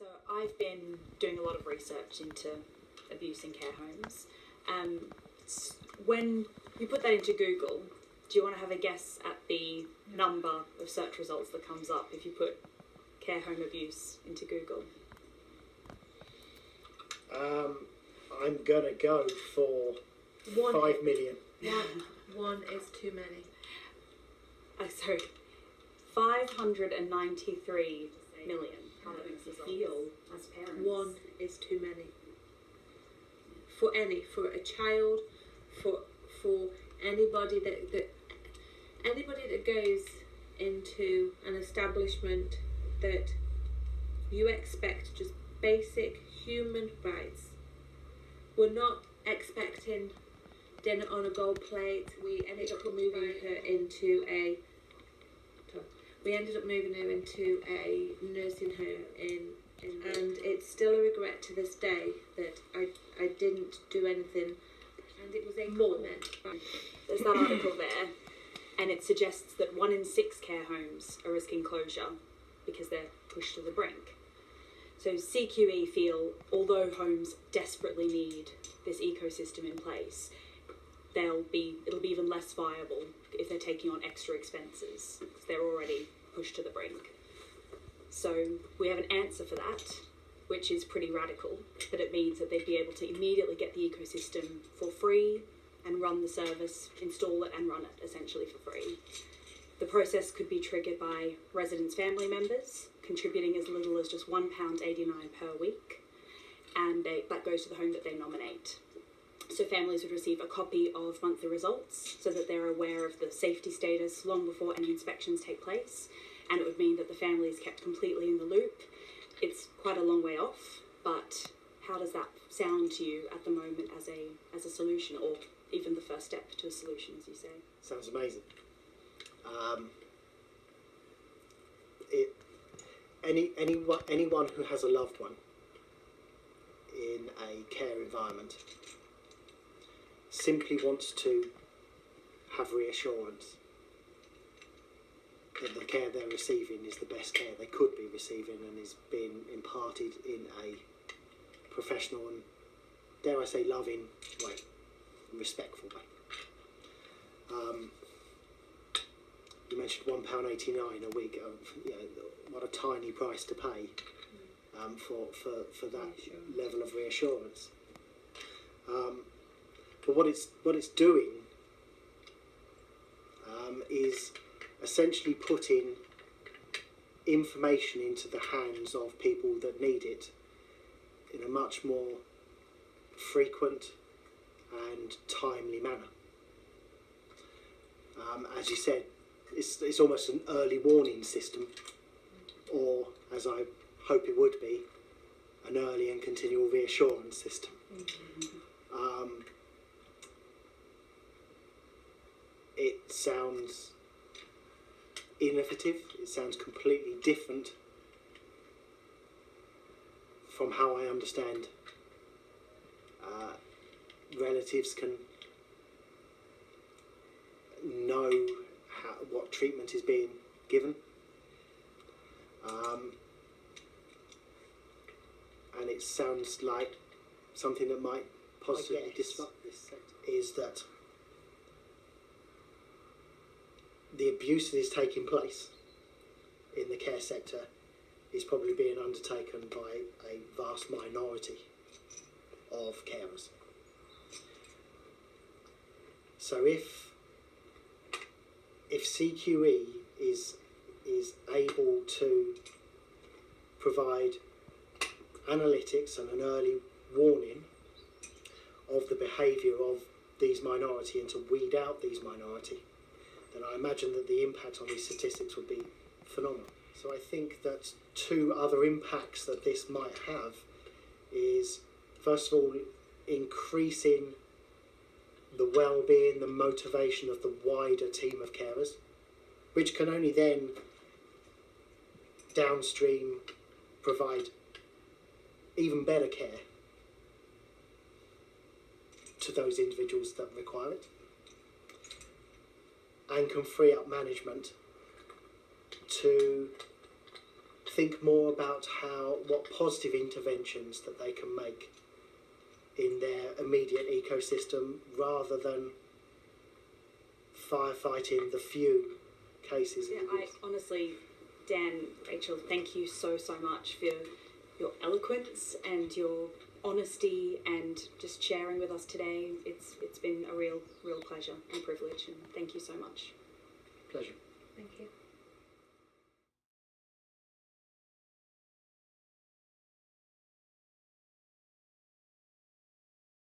So I've been doing a lot of research into abuse in care homes. When you put that into Google, do you want to have a guess at the number of search results that comes up if you put care home abuse into Google? I'm gonna go for 5 million. One is too many. Sorry, 593 million. How that makes you feel as parents. One is too many. For a child, for anybody that goes into an establishment that you expect just basic human rights. We're not expecting dinner on a gold plate. We ended up moving her into a nursing home and it's still a regret to this day that I didn't do anything, and it was a comment. There's that article there, and it suggests that 1 in 6 care homes are risking closure because they're pushed to the brink. So CQE feel, although homes desperately need this ecosystem in place, it'll be even less viable if they're taking on extra expenses because they're already pushed to the brink. So we have an answer for that, which is pretty radical, but it means that they'd be able to immediately get the ecosystem for free and run the service, install it and run it essentially for free. The process could be triggered by residents' family members contributing as little as just £1.89 per week, and that goes to the home that they nominate. So families would receive a copy of monthly results so that they're aware of the safety status long before any inspections take place, and it would mean that the family is kept completely in the loop. It's quite a long way off, but how does that sound to you at the moment as a solution, or even the first step to a solution, as you say? Sounds amazing. Anyone who has a loved one in a care environment simply wants to have reassurance that the care they're receiving is the best care they could be receiving and is being imparted in a professional and, dare I say, loving way, respectful way. You mentioned £1.89 a week. What a tiny price to pay for that level of reassurance. But what it's doing is essentially putting information into the hands of people that need it in a much more frequent and timely manner. As you said, it's almost an early warning system, or as I hope it would be, an early and continual reassurance system. It sounds innovative, it sounds completely different from how I understand relatives can know what treatment is being given. And it sounds like something that might positively disrupt this sector is that the abuse that is taking place in the care sector is probably being undertaken by a vast minority of carers. So if CQE is able to provide analytics and an early warning of the behaviour of these minority and to weed out these minority, then I imagine that the impact on these statistics would be phenomenal. So I think that 2 other impacts that this might have is, first of all, increasing the well-being, the motivation of the wider team of carers, which can only then downstream provide even better care to those individuals that require it, and can free up management to think more about what positive interventions that they can make in their immediate ecosystem, rather than firefighting the few cases. Yeah, I honestly, Dan, Rachel, thank you so much for your eloquence and your honesty and just sharing with us today. It's been a real pleasure and privilege, and thank you so much. Pleasure. Thank you.